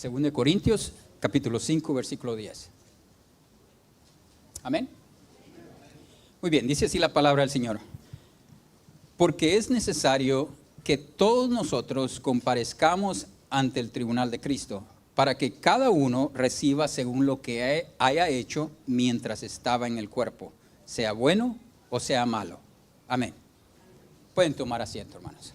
2 Corintios, capítulo 5, versículo 10. Amén. Muy bien, dice así la palabra del Señor. Porque es necesario que todos nosotros comparezcamos ante el tribunal de Cristo, para que cada uno reciba según lo que haya hecho mientras estaba en el cuerpo, sea bueno o sea malo. Amén. Pueden tomar asiento, hermanos.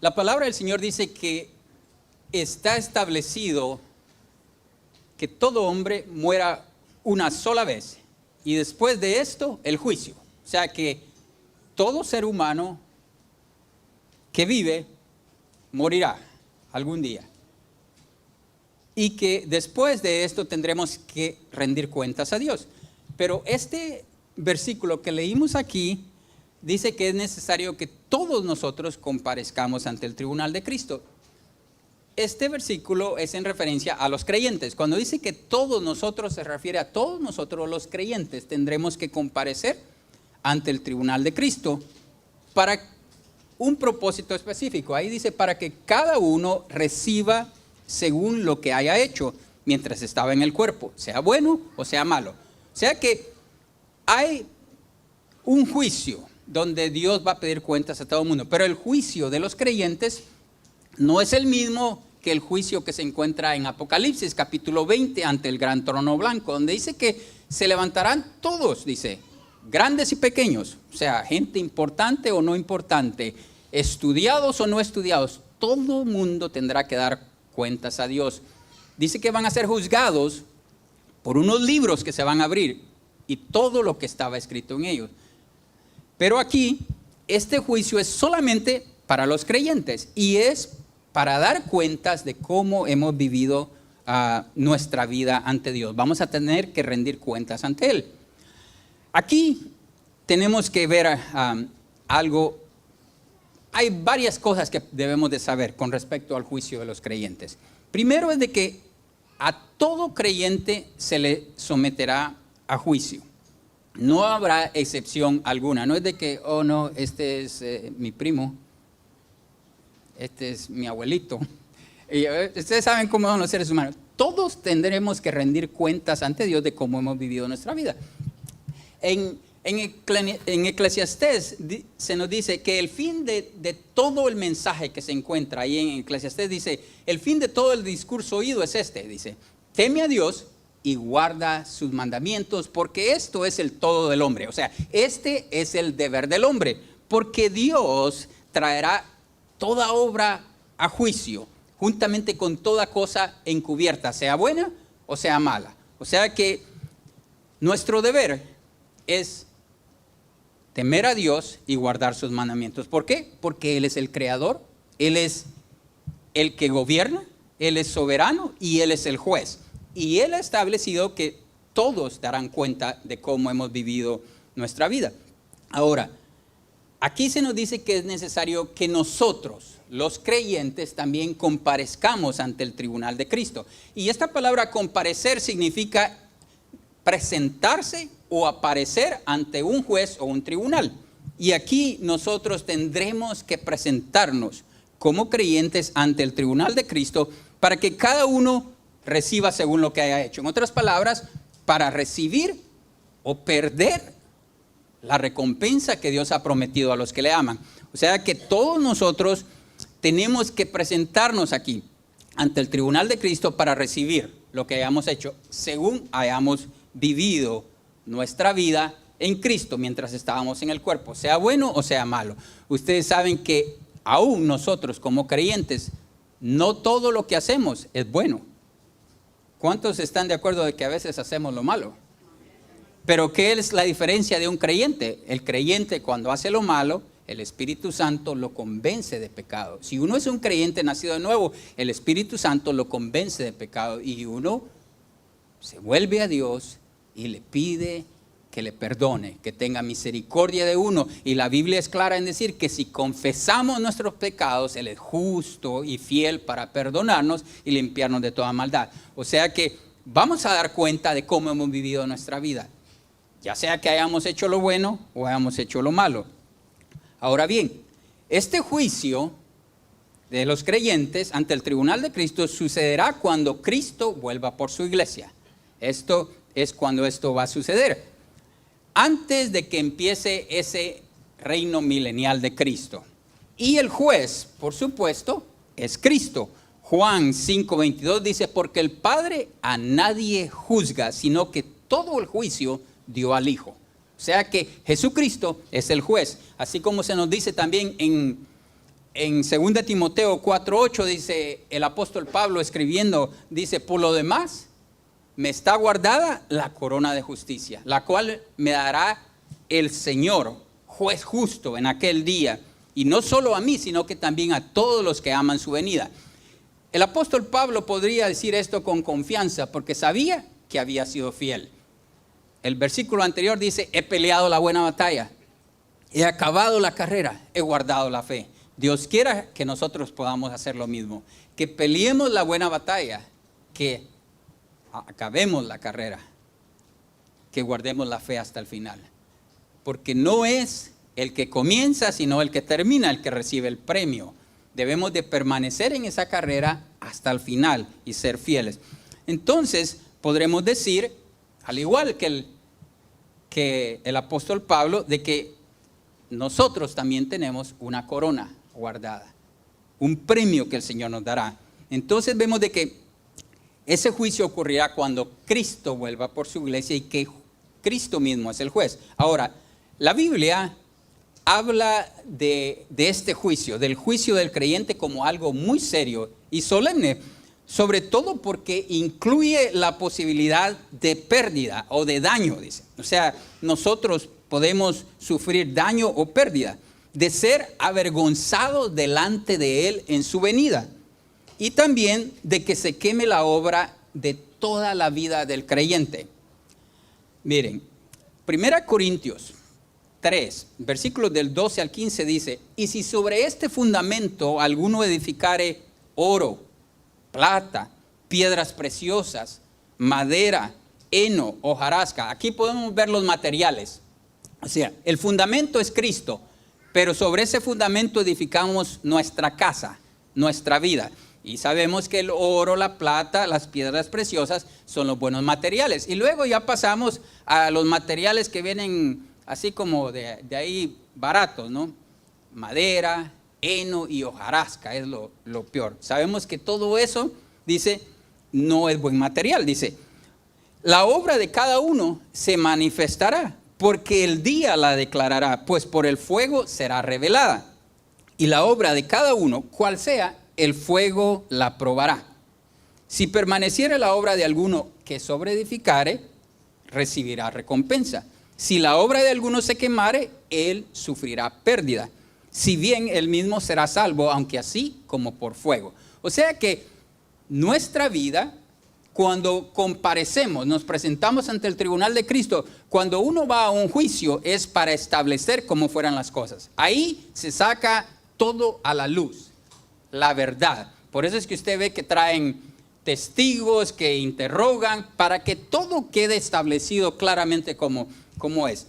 La palabra del Señor dice que está establecido que todo hombre muera una sola vez y después de esto el juicio. O sea que todo ser humano que vive morirá algún día. Y que después de esto tendremos que rendir cuentas a Dios. Pero este versículo que leímos aquí dice que es necesario que todos nosotros comparezcamos ante el tribunal de Cristo. Este versículo es en referencia a los creyentes. Cuando dice que todos nosotros, se refiere a todos nosotros los creyentes. Tendremos que comparecer ante el tribunal de Cristo para un propósito específico. Ahí dice para que cada uno reciba según lo que haya hecho mientras estaba en el cuerpo, sea bueno o sea malo. O sea que hay un juicio donde Dios va a pedir cuentas a todo el mundo, pero el juicio de los creyentes no es el mismo que el juicio que se encuentra en Apocalipsis capítulo 20 ante el gran trono blanco, donde dice que se levantarán todos, dice, grandes y pequeños, o sea, gente importante o no importante, estudiados o no estudiados, todo mundo tendrá que dar cuentas a Dios. Dice que van a ser juzgados por unos libros que se van a abrir y todo lo que estaba escrito en ellos. Pero aquí, este juicio es solamente para los creyentes y es para dar cuentas de cómo hemos vivido nuestra vida ante Dios. Vamos a tener que rendir cuentas ante Él. Aquí tenemos que ver algo. Hay varias cosas que debemos de saber con respecto al juicio de los creyentes. Primero es de que a todo creyente se le someterá a juicio. No habrá excepción alguna. No es de que, oh no, este es mi primo, este es mi abuelito. Y, ustedes saben cómo son los seres humanos. Todos tendremos que rendir cuentas ante Dios de cómo hemos vivido nuestra vida. En Eclesiastés se nos dice que el fin de todo el mensaje que se encuentra ahí en Eclesiastés dice, el fin de todo el discurso oído es este, dice, teme a Dios y guarda sus mandamientos, porque esto es el todo del hombre. O sea, este es el deber del hombre, porque Dios traerá toda obra a juicio, juntamente con toda cosa encubierta, sea buena o sea mala. O sea que nuestro deber es temer a Dios y guardar sus mandamientos. ¿Por qué? Porque Él es el creador, Él es el que gobierna, Él es soberano y Él es el juez. Y Él ha establecido que todos darán cuenta de cómo hemos vivido nuestra vida. Ahora, aquí se nos dice que es necesario que nosotros, los creyentes, también comparezcamos ante el tribunal de Cristo. Y esta palabra comparecer significa presentarse o aparecer ante un juez o un tribunal. Y aquí nosotros tendremos que presentarnos como creyentes ante el tribunal de Cristo para que cada uno reciba según lo que haya hecho. En otras palabras, para recibir o perder la recompensa que Dios ha prometido a los que le aman. O sea que todos nosotros tenemos que presentarnos aquí ante el tribunal de Cristo para recibir lo que hayamos hecho según hayamos vivido nuestra vida en Cristo mientras estábamos en el cuerpo, sea bueno o sea malo. Ustedes saben que aún nosotros como creyentes, no todo lo que hacemos es bueno. ¿Cuántos están de acuerdo de que a veces hacemos lo malo? Pero ¿qué es la diferencia de un creyente? El creyente cuando hace lo malo, el Espíritu Santo lo convence de pecado. Si uno es un creyente nacido de nuevo, el Espíritu Santo lo convence de pecado y uno se vuelve a Dios y le pide que le perdone, que tenga misericordia de uno. Y la Biblia es clara en decir que si confesamos nuestros pecados, Él es justo y fiel para perdonarnos y limpiarnos de toda maldad. O sea que vamos a dar cuenta de cómo hemos vivido nuestra vida, ya sea que hayamos hecho lo bueno o hayamos hecho lo malo. Ahora bien, Este juicio de los creyentes ante el tribunal de Cristo sucederá cuando Cristo vuelva por su iglesia. Esto es cuando esto va a suceder. Antes de que empiece ese reino milenial de Cristo. Y el juez, por supuesto, es Cristo. Juan 5:22 dice, porque el Padre a nadie juzga, sino que todo el juicio dio al Hijo. O sea que Jesucristo es el juez. Así como se nos dice también en 2 Timoteo 4:8, dice el apóstol Pablo escribiendo, dice, por lo demás, me está guardada la corona de justicia, la cual me dará el Señor, juez justo en aquel día. Y no solo a mí, sino que también a todos los que aman su venida. El apóstol Pablo podría decir esto con confianza porque sabía que había sido fiel. El versículo anterior dice, he peleado la buena batalla, he acabado la carrera, he guardado la fe. Dios quiera que nosotros podamos hacer lo mismo, que peleemos la buena batalla, que acabemos la carrera, que guardemos la fe hasta el final. Porque no es el que comienza, sino el que termina, el que recibe el premio. Debemos de permanecer en esa carrera hasta el final y ser fieles. Entonces, podremos decir, al igual que el apóstol Pablo, de que nosotros también tenemos una corona guardada, un premio que el Señor nos dará. Entonces vemos de que ese juicio ocurrirá cuando Cristo vuelva por su iglesia y que Cristo mismo es el juez. Ahora, la Biblia habla de este juicio, del juicio del creyente como algo muy serio y solemne, sobre todo porque incluye la posibilidad de pérdida o de daño, dice. O sea, nosotros podemos sufrir daño o pérdida, de ser avergonzados delante de Él en su venida. Y también de que se queme la obra de toda la vida del creyente. Miren, 1 Corintios 3, versículos del 12 al 15 dice, y si sobre este fundamento alguno edificare oro, plata, piedras preciosas, madera, heno, hojarasca. Aquí podemos ver los materiales. O sea, el fundamento es Cristo, pero sobre ese fundamento edificamos nuestra casa, nuestra vida. Y sabemos que el oro, la plata, las piedras preciosas son los buenos materiales. Y luego ya pasamos a los materiales que vienen así como de ahí baratos, ¿no? Madera, heno y hojarasca es lo peor. Sabemos que todo eso, dice, no es buen material. Dice, la obra de cada uno se manifestará, porque el día la declarará, pues por el fuego será revelada. Y la obra de cada uno, cual sea, el fuego la probará. Si permaneciere la obra de alguno que sobreedificare, recibirá recompensa. Si la obra de alguno se quemare, él sufrirá pérdida. Si bien él mismo será salvo, aunque así como por fuego. O sea que nuestra vida, cuando comparecemos, nos presentamos ante el tribunal de Cristo, cuando uno va a un juicio es para establecer cómo fueran las cosas. Ahí se saca todo a la luz, la verdad. Por eso es que usted ve que traen testigos, que interrogan, para que todo quede establecido claramente como es.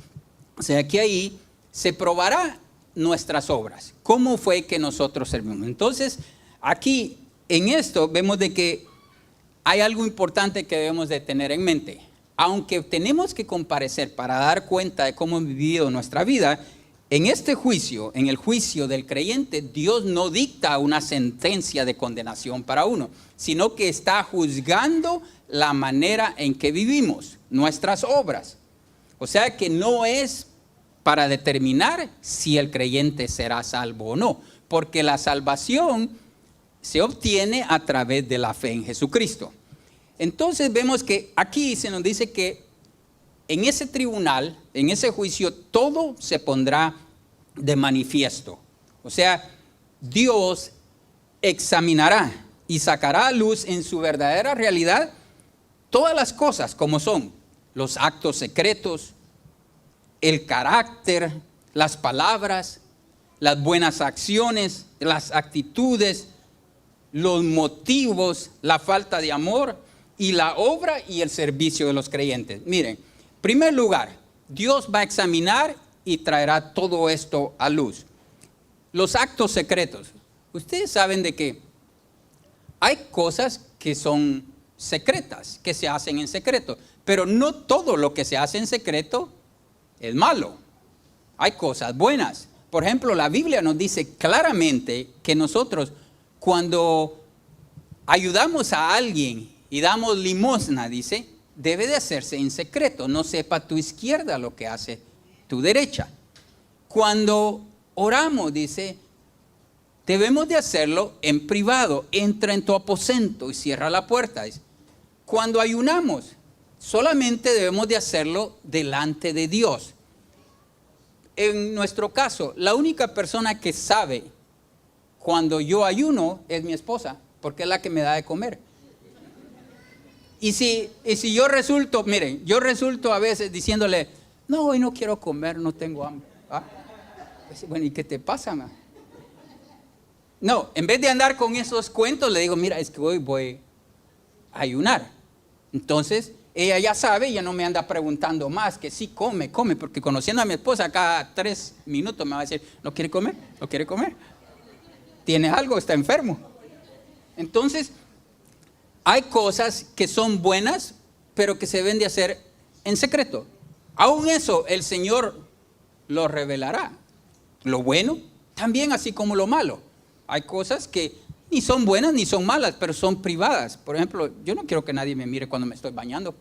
O sea que ahí se probará nuestras obras, cómo fue que nosotros servimos. Entonces, aquí en esto vemos de que hay algo importante que debemos de tener en mente. Aunque tenemos que comparecer para dar cuenta de cómo hemos vivido nuestra vida, en este juicio, en el juicio del creyente, Dios no dicta una sentencia de condenación para uno, sino que está juzgando la manera en que vivimos, nuestras obras. O sea que no es para determinar si el creyente será salvo o no, porque la salvación se obtiene a través de la fe en Jesucristo. Entonces vemos que aquí se nos dice que en ese tribunal, en ese juicio, todo se pondrá de manifiesto. O sea, Dios examinará y sacará a luz en su verdadera realidad todas las cosas como son, los actos secretos, el carácter, las palabras, las buenas acciones, las actitudes, los motivos, la falta de amor y la obra y el servicio de los creyentes. Miren, en primer lugar, Dios va a examinar y traerá todo esto a luz. los actos secretos. Ustedes saben de que hay cosas que son secretas, que se hacen en secreto, pero no todo lo que se hace en secreto es malo. Hay cosas buenas. Por ejemplo, la Biblia nos dice claramente que nosotros, cuando ayudamos a alguien y damos limosna, dice, debe de hacerse en secreto. No sepa tu izquierda lo que hace tu derecha. Cuando oramos, dice, debemos de hacerlo en privado. Entra en tu aposento y cierra la puerta. Dice. Cuando ayunamos, solamente debemos de hacerlo delante de Dios. En nuestro caso, la única persona que sabe cuando yo ayuno es mi esposa, porque es la que me da de comer. Y si yo resulto, miren, yo resulto a veces diciéndole, no, hoy no quiero comer, no tengo hambre. ¿Ah? Pues, bueno, ¿y qué te pasa, ma? No, en vez de andar con esos cuentos, le digo, mira, es que hoy voy a ayunar. Entonces, ella ya sabe, ya no me anda preguntando más, que sí, come, porque conociendo a mi esposa, cada 3 minutos me va a decir, ¿no quiere comer? ¿No quiere comer? ¿Tiene algo? ¿Está enfermo? Entonces, hay cosas que son buenas, pero que se deben de hacer en secreto. Aún eso, el Señor lo revelará. Lo bueno, también así como lo malo. Hay cosas que ni son buenas ni son malas, pero son privadas. Por ejemplo, yo no quiero que nadie me mire cuando me estoy bañando.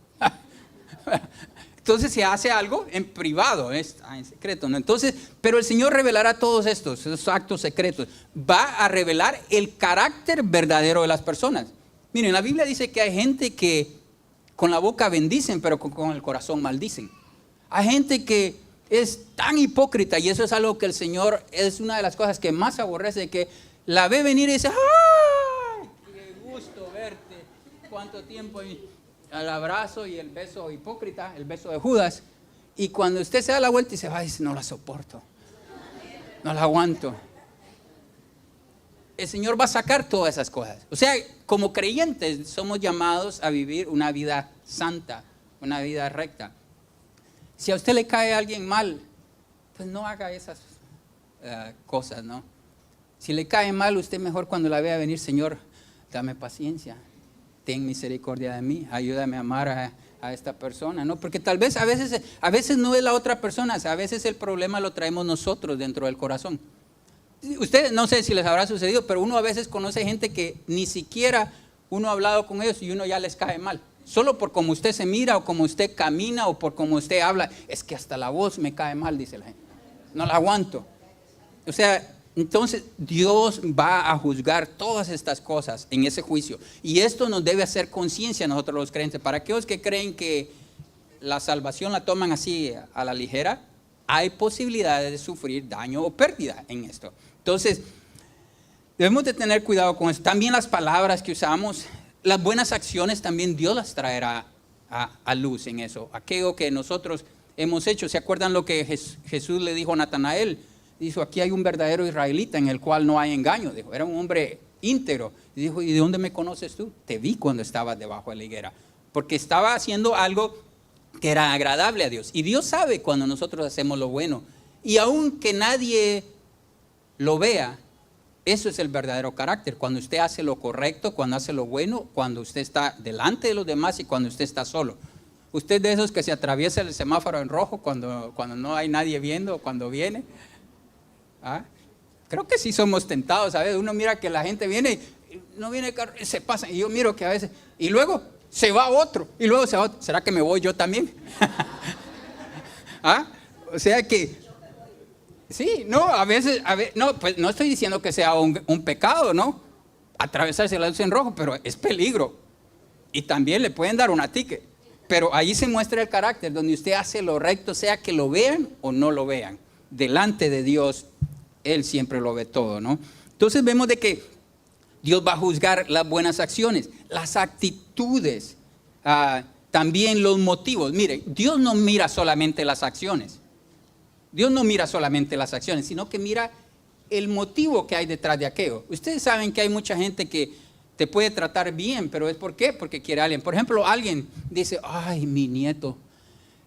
Entonces se hace algo en privado, en secreto, ¿no? Entonces, pero el Señor revelará todos esos actos secretos. Va a revelar el carácter verdadero de las personas. Miren, la Biblia dice que hay gente que con la boca bendicen, pero con el corazón maldicen. Hay gente que es tan hipócrita, y eso es algo que el Señor, es una de las cosas que más aborrece, que la ve venir y dice, ¡ay! ¡Qué gusto verte! ¿Cuánto tiempo? Y el abrazo y el beso hipócrita, el beso de Judas. Y cuando usted se da la vuelta y se va, dice, no la soporto, no la aguanto. El Señor va a sacar todas esas cosas. O sea, como creyentes somos llamados a vivir una vida santa, una vida recta. Si a usted le cae a alguien mal, pues no haga esas cosas, ¿no? Si le cae mal, usted mejor cuando la vea venir, Señor, dame paciencia, ten misericordia de mí, ayúdame a amar a esta persona, ¿no? Porque tal vez a veces no es la otra persona, a veces el problema lo traemos nosotros dentro del corazón. Ustedes, no sé si les habrá sucedido, pero uno a veces conoce gente que ni siquiera uno ha hablado con ellos y uno ya les cae mal. Solo por cómo usted se mira o cómo usted camina o por cómo usted habla. Es que hasta la voz me cae mal, dice la gente. No la aguanto. O sea, entonces Dios va a juzgar todas estas cosas en ese juicio. Y esto nos debe hacer conciencia a nosotros los creyentes. Para aquellos que creen que la salvación la toman así a la ligera, hay posibilidades de sufrir daño o pérdida en esto. Entonces, debemos de tener cuidado con eso. También las palabras que usamos, las buenas acciones también Dios las traerá a luz en eso. Aquello que nosotros hemos hecho. ¿Se acuerdan lo que Jesús le dijo a Natanael? Dijo, aquí hay un verdadero israelita en el cual no hay engaño. Dijo, era un hombre íntegro. Y dijo, ¿y de dónde me conoces tú? Te vi cuando estabas debajo de la higuera. Porque estaba haciendo algo que era agradable a Dios. Y Dios sabe cuando nosotros hacemos lo bueno. Y aunque nadie lo vea, eso es el verdadero carácter. Cuando usted hace lo correcto, cuando hace lo bueno, cuando usted está delante de los demás y cuando usted está solo. Usted de esos que se atraviesa el semáforo en rojo cuando no hay nadie viendo, cuando viene. ¿Ah? Creo que sí somos tentados, ¿sabes? Uno mira que la gente viene, no viene el carro, se pasa. Y yo miro que a veces, y luego se va otro, y luego se va otro. ¿Será que me voy yo también? ¿Ah? O sea que, sí, no, a veces, no, pues no estoy diciendo que sea un pecado, ¿no? Atravesarse la luz en rojo, pero es peligro. Y también le pueden dar una ticket. Pero ahí se muestra el carácter, donde usted hace lo recto, sea que lo vean o no lo vean. Delante de Dios, Él siempre lo ve todo, ¿no? Entonces vemos de que Dios va a juzgar las buenas acciones, las actitudes, también los motivos. Mire, Dios no mira solamente las acciones. Dios no mira solamente las acciones, sino que mira el motivo que hay detrás de aquello. Ustedes saben que hay mucha gente que te puede tratar bien, pero ¿es por qué? Porque quiere a alguien. Por ejemplo, alguien dice, ay, mi nieto,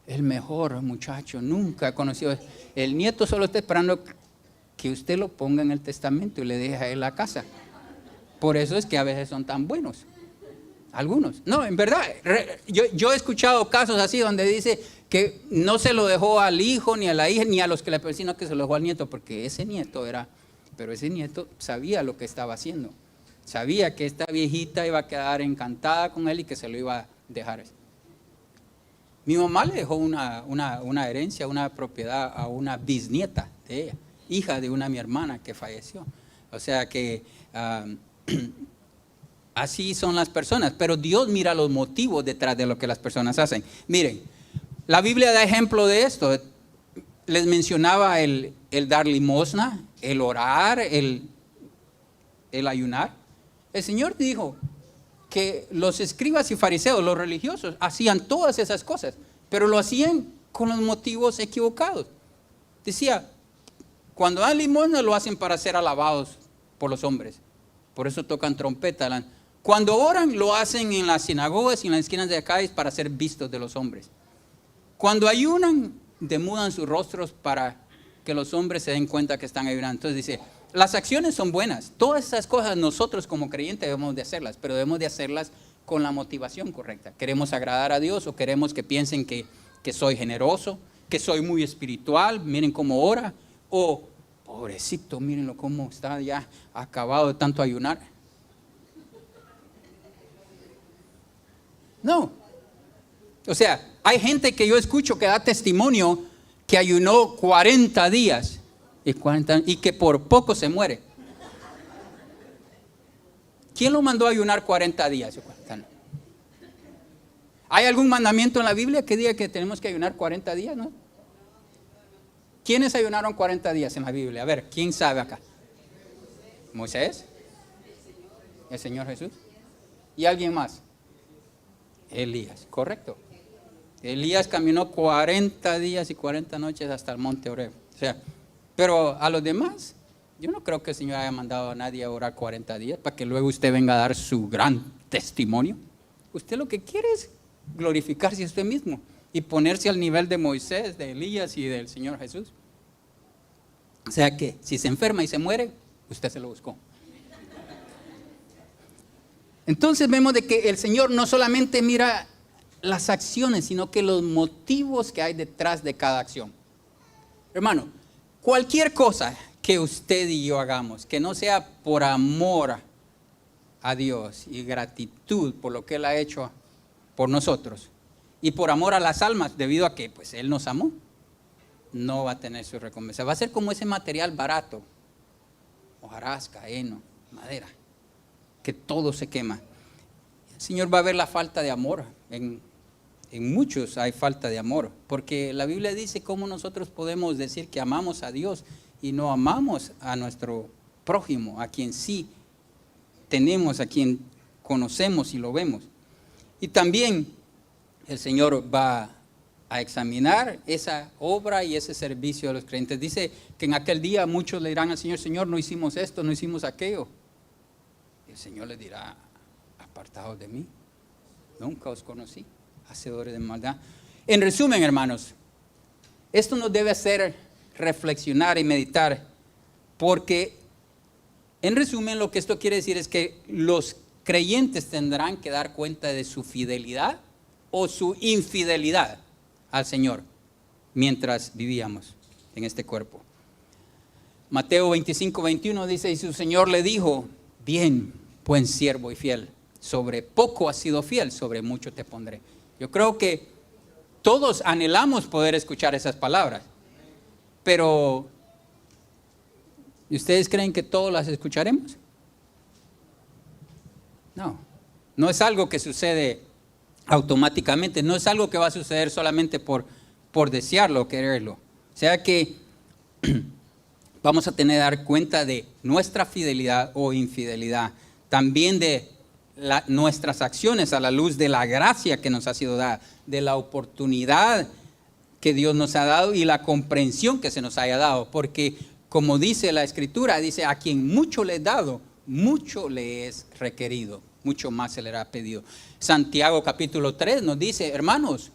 el mejor muchacho, nunca he conocido. El nieto solo está esperando que usted lo ponga en el testamento y le deje a él la casa. Por eso es que a veces son tan buenos. Algunos. No, en verdad, yo he escuchado casos así donde dice que no se lo dejó al hijo, ni a la hija, ni a los que le pedían, sino que se lo dejó al nieto, porque ese nieto pero ese nieto sabía lo que estaba haciendo. Sabía que esta viejita iba a quedar encantada con él y que se lo iba a dejar. Mi mamá le dejó una herencia, una propiedad a una bisnieta de ella, hija de mi hermana que falleció. O sea que así son las personas, pero Dios mira los motivos detrás de lo que las personas hacen. Miren, la Biblia da ejemplo de esto. Les mencionaba el dar limosna, el orar, el ayunar. El Señor dijo que los escribas y fariseos, los religiosos, hacían todas esas cosas, pero lo hacían con los motivos equivocados. Decía, cuando dan limosna lo hacen para ser alabados por los hombres. Por eso tocan trompeta. Cuando oran lo hacen en las sinagogas y en las esquinas de acá para ser vistos de los hombres. Cuando ayunan, demudan sus rostros para que los hombres se den cuenta que están ayunando. Entonces dice, las acciones son buenas. Todas esas cosas nosotros como creyentes debemos de hacerlas, pero debemos de hacerlas con la motivación correcta. ¿Queremos agradar a Dios o queremos que piensen que soy generoso, que soy muy espiritual? Miren cómo ora. O, pobrecito, mírenlo cómo está ya acabado de tanto ayunar. No. O sea, hay gente que yo escucho que da testimonio que ayunó 40 días y que por poco se muere. ¿Quién lo mandó a ayunar 40 días? ¿Hay algún mandamiento en la Biblia que diga que tenemos que ayunar 40 días? ¿No? ¿Quiénes ayunaron 40 días en la Biblia? A ver, ¿quién sabe acá? ¿Moisés? ¿El Señor Jesús? ¿Y alguien más? Elías, correcto. Elías caminó 40 días y 40 noches hasta el monte Oreb. O sea, pero a los demás, yo no creo que el Señor haya mandado a nadie a orar 40 días para que luego usted venga a dar su gran testimonio. Usted lo que quiere es glorificarse a usted mismo y ponerse al nivel de Moisés, de Elías y del Señor Jesús. O sea que si se enferma y se muere, usted se lo buscó. Entonces vemos de que el Señor no solamente mira las acciones, sino que los motivos que hay detrás de cada acción. Hermano, cualquier cosa que usted y yo hagamos, que no sea por amor a Dios y gratitud por lo que Él ha hecho por nosotros, y por amor a las almas, debido a que pues, Él nos amó, no va a tener su recompensa. Va a ser como ese material barato, hojarasca, heno, madera, que todo se quema. El Señor va a ver la falta de amor. En muchos hay falta de amor, porque la Biblia dice cómo nosotros podemos decir que amamos a Dios y no amamos a nuestro prójimo, a quien sí tenemos, a quien conocemos y lo vemos. Y también el Señor va a examinar esa obra y ese servicio de los creyentes. Dice que en aquel día muchos le dirán al Señor, Señor, no hicimos esto, no hicimos aquello. Y el Señor les dirá, apartados de mí, nunca os conocí, hacedores de maldad. En resumen, hermanos, esto nos debe hacer reflexionar y meditar, porque en resumen lo que esto quiere decir es que los creyentes tendrán que dar cuenta de su fidelidad o su infidelidad al Señor mientras vivíamos en este cuerpo. Mateo 25:21 dice, y su Señor le dijo, bien, buen siervo y fiel, sobre poco has sido fiel, sobre mucho te pondré. Yo creo que todos anhelamos poder escuchar esas palabras, pero ¿y ustedes creen que todos las escucharemos? No es algo que sucede automáticamente, no es algo que va a suceder solamente por desearlo o quererlo. O sea que vamos a tener que dar cuenta de nuestra fidelidad o infidelidad, también de nuestras acciones a la luz de la gracia que nos ha sido dada, de la oportunidad que Dios nos ha dado y la comprensión que se nos haya dado, porque como dice la Escritura, dice, a quien mucho le es dado, mucho le es requerido, mucho más se le hará pedido. Santiago capítulo 3 nos dice, hermanos,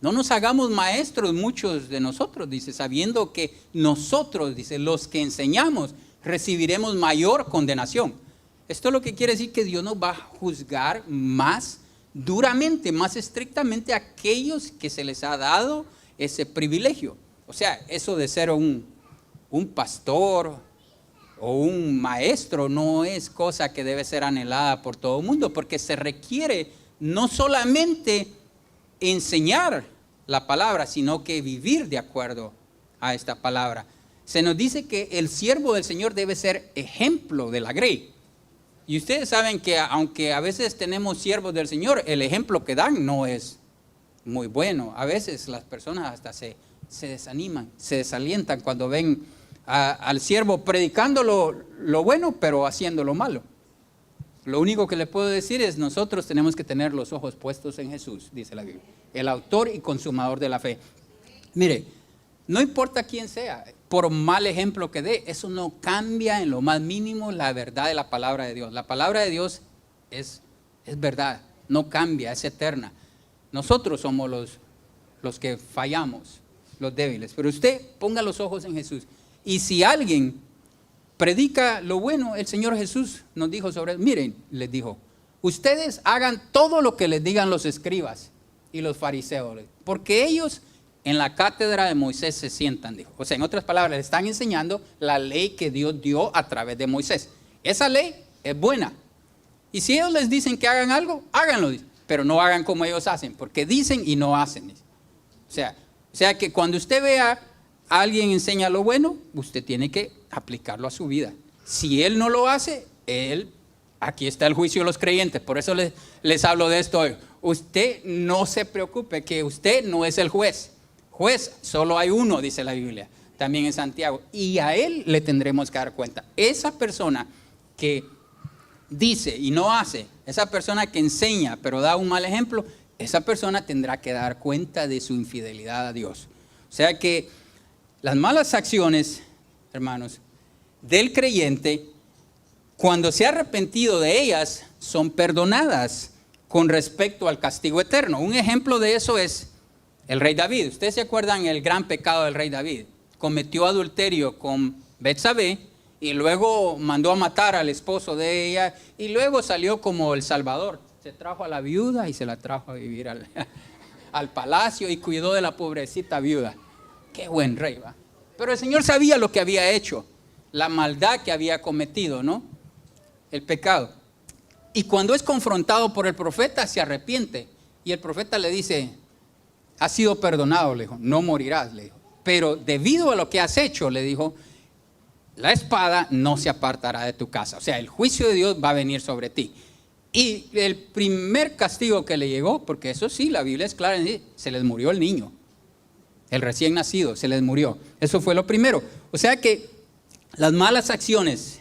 No nos hagamos maestros muchos de nosotros, dice, sabiendo que nosotros, dice, los que enseñamos, recibiremos mayor condenación. Esto lo que quiere decir que Dios nos va a juzgar más duramente, más estrictamente a aquellos que se les ha dado ese privilegio. O sea, eso de ser un pastor o un maestro no es cosa que debe ser anhelada por todo el mundo, porque se requiere no solamente enseñar la palabra, sino que vivir de acuerdo a esta palabra. Se nos dice que el siervo del Señor debe ser ejemplo de la grey. Y ustedes saben que aunque a veces tenemos siervos del Señor, el ejemplo que dan no es muy bueno. A veces las personas hasta se desaniman, se desalientan cuando ven al siervo predicando lo bueno, pero haciendo lo malo. Lo único que le puedo decir es, nosotros tenemos que tener los ojos puestos en Jesús, dice la Biblia, el autor y consumador de la fe. Mire, no importa quién sea, por mal ejemplo que dé, eso no cambia en lo más mínimo la verdad de la palabra de Dios. La palabra de Dios es verdad, no cambia, es eterna. Nosotros somos los que fallamos, los débiles, pero usted ponga los ojos en Jesús. Y si alguien predica lo bueno, el Señor Jesús nos dijo sobre él. Miren, les dijo, ustedes hagan todo lo que les digan los escribas y los fariseos, porque ellos en la cátedra de Moisés se sientan, dijo. O sea, en otras palabras, les están enseñando la ley que Dios dio a través de Moisés. Esa ley es buena. Y si ellos les dicen que hagan algo, háganlo, dice, pero no hagan como ellos hacen, porque dicen y no hacen, dice. O sea que cuando usted vea a alguien enseña lo bueno, usted tiene que aplicarlo a su vida. Si él no lo hace, aquí está el juicio de los creyentes. Por eso les hablo de esto hoy. Usted no se preocupe, que usted no es el juez. Juez solo hay uno, dice la Biblia, también en Santiago. Y a él le tendremos que dar cuenta. Esa persona que dice y no hace, esa persona que enseña pero da un mal ejemplo, esa persona tendrá que dar cuenta de su infidelidad a Dios. O sea que las malas acciones, hermanos, del creyente, cuando se ha arrepentido de ellas, son perdonadas con respecto al castigo eterno. Un ejemplo de eso es el rey David. Ustedes se acuerdan el gran pecado del rey David. Cometió adulterio con Betsabé y luego mandó a matar al esposo de ella y luego salió como el Salvador. Se trajo a la viuda y se la trajo a vivir al palacio y cuidó de la pobrecita viuda. Qué buen rey, va. Pero el Señor sabía lo que había hecho, la maldad que había cometido, ¿no? El pecado. Y cuando es confrontado por el profeta, se arrepiente. Y el profeta le dice, has sido perdonado, le dijo, no morirás, le dijo. Pero debido a lo que has hecho, le dijo, la espada no se apartará de tu casa. O sea, el juicio de Dios va a venir sobre ti. Y el primer castigo que le llegó, porque eso sí, la Biblia es clara, se les murió el niño. El recién nacido, se les murió. Eso fue lo primero. O sea que las malas acciones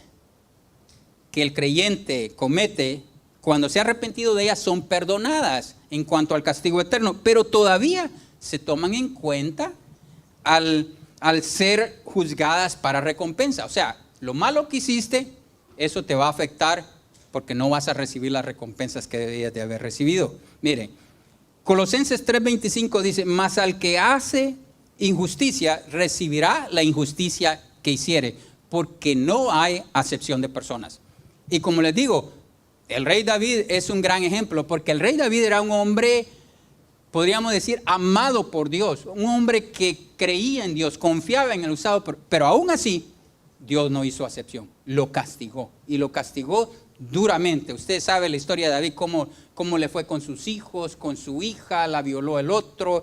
que el creyente comete, cuando se ha arrepentido de ellas, son perdonadas en cuanto al castigo eterno, pero todavía se toman en cuenta al ser juzgadas para recompensa. O sea, lo malo que hiciste, eso te va a afectar porque no vas a recibir las recompensas que debías de haber recibido. Miren, Colosenses 3:25 dice, mas al que hace injusticia recibirá la injusticia que hiciere, porque no hay acepción de personas. Y como les digo, el rey David es un gran ejemplo, porque el rey David era un hombre, podríamos decir, amado por Dios, un hombre que creía en Dios, confiaba en el usado, pero aún así Dios no hizo acepción, lo castigó y lo castigó duramente. Usted sabe la historia de David, cómo le fue con sus hijos, con su hija, la violó el otro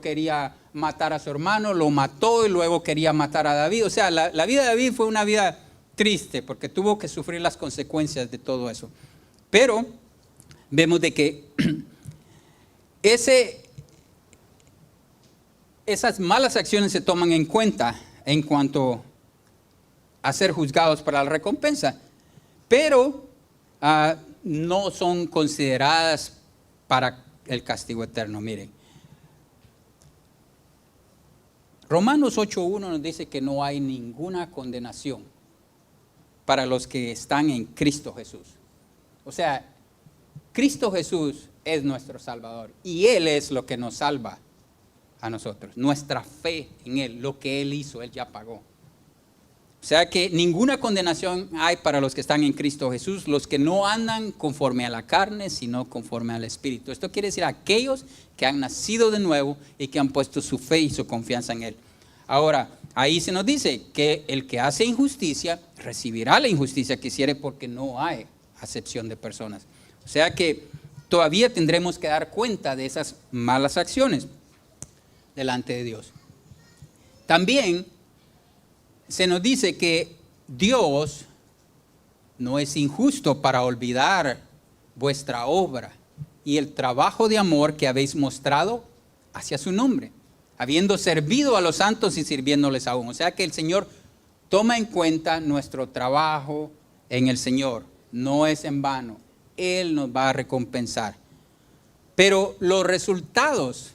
quería matar a su hermano, lo mató y luego quería matar a David. O sea, la vida de David fue una vida triste porque tuvo que sufrir las consecuencias de todo eso. Pero vemos de que esas malas acciones se toman en cuenta en cuanto a ser juzgados para la recompensa, pero no son consideradas para el castigo eterno. Miren, Romanos 8:1 nos dice que no hay ninguna condenación para los que están en Cristo Jesús. O sea, Cristo Jesús es nuestro Salvador y Él es lo que nos salva a nosotros. Nuestra fe en Él, lo que Él hizo, Él ya pagó. O sea que ninguna condenación hay para los que están en Cristo Jesús, los que no andan conforme a la carne, sino conforme al Espíritu. Esto quiere decir aquellos que han nacido de nuevo y que han puesto su fe y su confianza en Él. Ahora, ahí se nos dice que el que hace injusticia recibirá la injusticia que hiciere, porque no hay acepción de personas. O sea que todavía tendremos que dar cuenta de esas malas acciones delante de Dios. También se nos dice que Dios no es injusto para olvidar vuestra obra y el trabajo de amor que habéis mostrado hacia su nombre, habiendo servido a los santos y sirviéndoles aún. O sea que el Señor toma en cuenta nuestro trabajo en el Señor. No es en vano. Él nos va a recompensar. Pero los resultados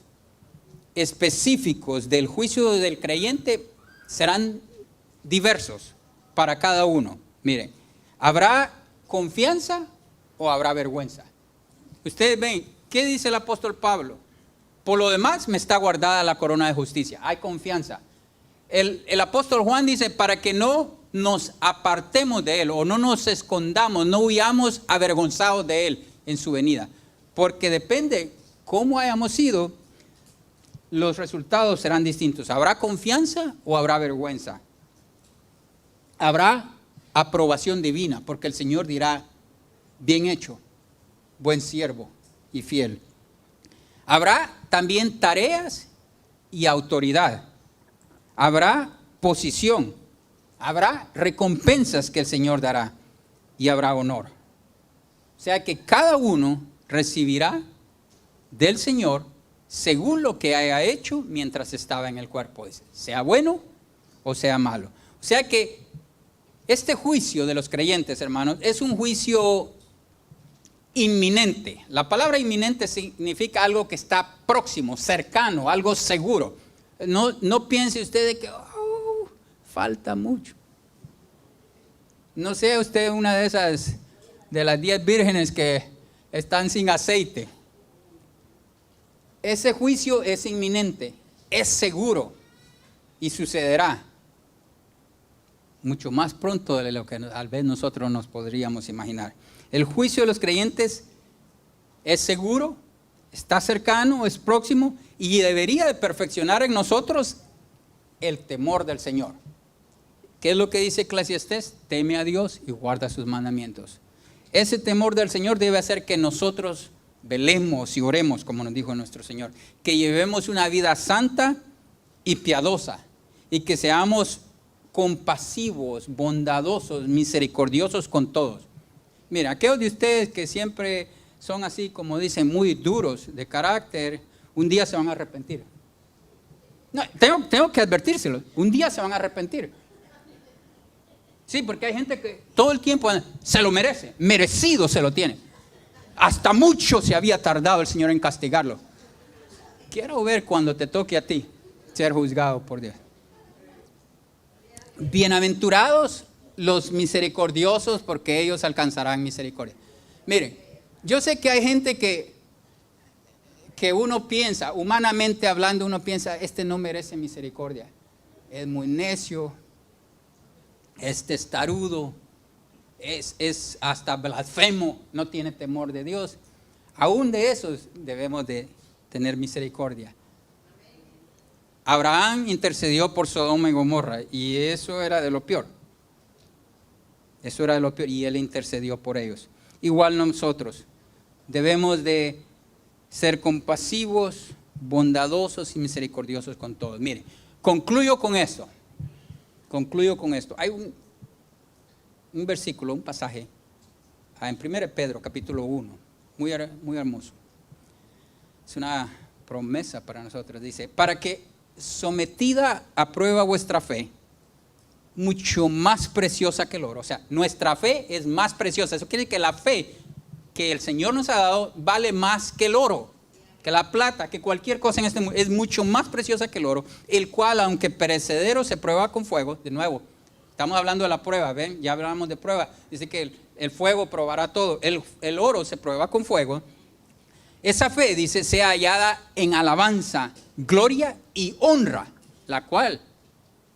específicos del juicio del creyente serán diversos para cada uno. Miren, ¿habrá confianza o habrá vergüenza? Ustedes ven, ¿qué dice el apóstol Pablo? Por lo demás me está guardada la corona de justicia. Hay confianza. El apóstol Juan dice, para que no nos apartemos de Él o no nos escondamos, no huyamos avergonzados de Él en su venida. Porque depende cómo hayamos sido, los resultados serán distintos. ¿Habrá confianza o habrá vergüenza? Habrá aprobación divina, porque el Señor dirá, bien hecho, buen siervo y fiel. Habrá también tareas y autoridad. Habrá posición. Habrá recompensas que el Señor dará y habrá honor. O sea que cada uno recibirá del Señor según lo que haya hecho mientras estaba en el cuerpo, sea bueno o sea malo. O sea que este juicio de los creyentes, hermanos, es un juicio inminente. La palabra inminente significa algo que está próximo, cercano, algo seguro. No piense usted de que falta mucho. No sea usted una de esas, de las 10 vírgenes que están sin aceite. Ese juicio es inminente, es seguro y sucederá mucho más pronto de lo que tal vez nosotros nos podríamos imaginar. El juicio de los creyentes es seguro, está cercano, es próximo y debería de perfeccionar en nosotros el temor del Señor. ¿Qué es lo que dice Eclesiastés? Teme a Dios y guarda sus mandamientos. Ese temor del Señor debe hacer que nosotros velemos y oremos, como nos dijo nuestro Señor, que llevemos una vida santa y piadosa y que seamos compasivos, bondadosos, misericordiosos con todos. Mira, aquellos de ustedes que siempre son así, como dicen, muy duros de carácter, un día se van a arrepentir. No, tengo que advertírselo, un día se van a arrepentir. Sí, porque hay gente que todo el tiempo se lo merece, merecido se lo tiene. Hasta mucho se había tardado el Señor en castigarlo. Quiero ver cuando te toque a ti ser juzgado por Dios. Bienaventurados los misericordiosos, porque ellos alcanzarán misericordia. Miren, yo sé que hay gente que uno piensa, humanamente hablando, uno piensa, este no merece misericordia. Es muy necio, es testarudo, es hasta blasfemo, no tiene temor de Dios. Aún de esos debemos de tener misericordia. Abraham intercedió por Sodoma y Gomorra y eso era de lo peor. Eso era de lo peor y él intercedió por ellos. Igual nosotros debemos de ser compasivos, bondadosos y misericordiosos con todos. Mire, concluyo con esto. Hay un versículo, un pasaje en 1 Pedro capítulo 1, muy hermoso. Es una promesa para nosotros. Dice, para que sometida a prueba vuestra fe, mucho más preciosa que el oro. O sea, nuestra fe es más preciosa. Eso quiere decir que la fe que el Señor nos ha dado vale más que el oro, que la plata, que cualquier cosa en este mundo. Es mucho más preciosa que el oro, el cual, aunque perecedero, se prueba con fuego. De nuevo, estamos hablando de la prueba, ¿ven? Ya hablamos de prueba. Dice que el fuego probará todo. El oro se prueba con fuego esa fe, dice, sea hallada en alabanza, gloria y honra, la cual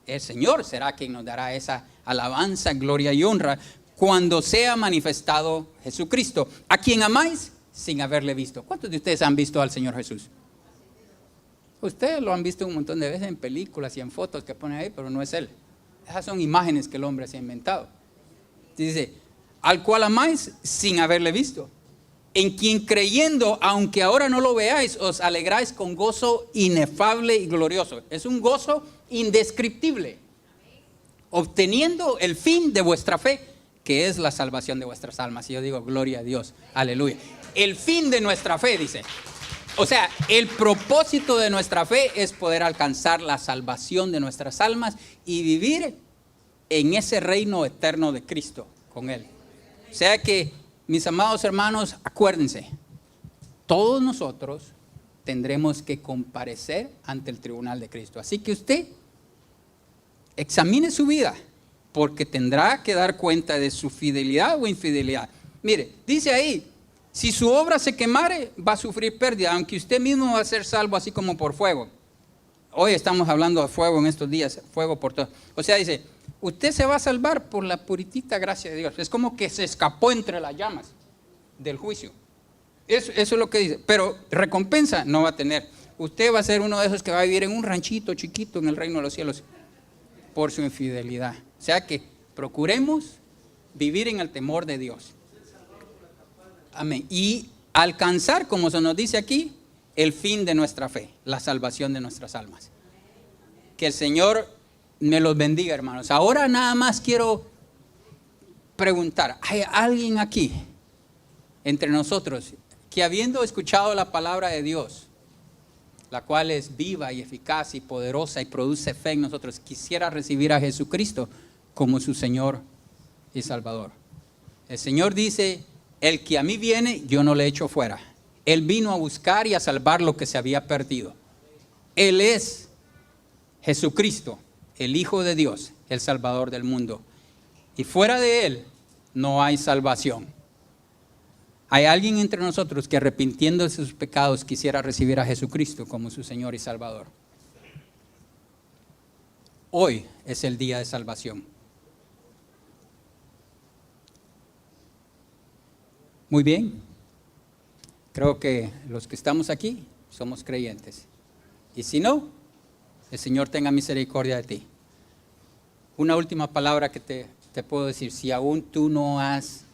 el Señor será quien nos dará esa alabanza, gloria y honra cuando sea manifestado Jesucristo, a quien amáis sin haberle visto. ¿Cuántos de ustedes han visto al Señor Jesús? Ustedes lo han visto un montón de veces en películas y en fotos que ponen ahí, pero no es Él. Esas son imágenes que el hombre se ha inventado. Dice, al cual amáis sin haberle visto, en quien creyendo, aunque ahora no lo veáis, os alegráis con gozo inefable y glorioso. Es un gozo indescriptible, obteniendo el fin de vuestra fe, que es la salvación de vuestras almas. Y yo digo, gloria a Dios, aleluya. El fin de nuestra fe, dice. O sea, el propósito de nuestra fe es poder alcanzar la salvación de nuestras almas y vivir en ese reino eterno de Cristo con Él. O sea que, mis amados hermanos, acuérdense, todos nosotros tendremos que comparecer ante el tribunal de Cristo. Así que usted examine su vida, porque tendrá que dar cuenta de su fidelidad o infidelidad. Mire, dice ahí, si su obra se quemare, va a sufrir pérdida, aunque usted mismo va a ser salvo así como por fuego. Hoy estamos hablando de fuego en estos días, fuego por todo. O sea, dice, usted se va a salvar por la puritita gracia de Dios. Es como que se escapó entre las llamas del juicio. Eso es lo que dice. Pero recompensa no va a tener. Usted va a ser uno de esos que va a vivir en un ranchito chiquito en el reino de los cielos por su infidelidad. O sea que procuremos vivir en el temor de Dios. Amén. Y alcanzar, como se nos dice aquí, el fin de nuestra fe, la salvación de nuestras almas. Que el Señor me los bendiga, hermanos. Ahora nada más quiero preguntar, ¿hay alguien aquí entre nosotros que habiendo escuchado la palabra de Dios, la cual es viva y eficaz y poderosa y produce fe en nosotros, quisiera recibir a Jesucristo como su Señor y Salvador? El Señor dice, el que a mí viene, yo no le echo fuera. Él vino a buscar y a salvar lo que se había perdido. Él es Jesucristo, el Hijo de Dios, el Salvador del mundo. Y fuera de Él no hay salvación. ¿Hay alguien entre nosotros que arrepintiendo de sus pecados quisiera recibir a Jesucristo como su Señor y Salvador? Hoy es el día de salvación. Muy bien. Creo que los que estamos aquí somos creyentes. Y si no, el Señor tenga misericordia de ti. Una última palabra que te puedo decir. Si aún tú no has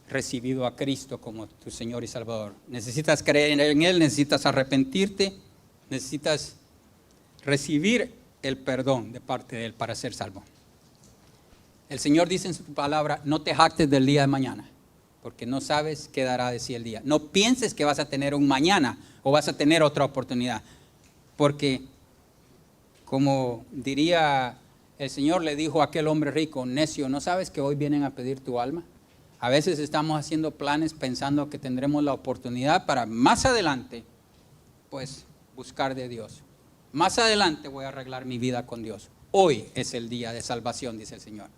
recibido a Cristo como tu Señor y Salvador, necesitas creer en Él, necesitas arrepentirte, necesitas recibir el perdón de parte de Él para ser salvo. El Señor dice en su palabra, no te jactes del día de mañana, porque no sabes qué dará de sí el día. No pienses que vas a tener un mañana o vas a tener otra oportunidad, porque como diría el Señor, le dijo a aquel hombre rico, necio, ¿no sabes que hoy vienen a pedir tu alma? A veces estamos haciendo planes pensando que tendremos la oportunidad para más adelante, pues, buscar de Dios. Más adelante voy a arreglar mi vida con Dios. Hoy es el día de salvación, dice el Señor.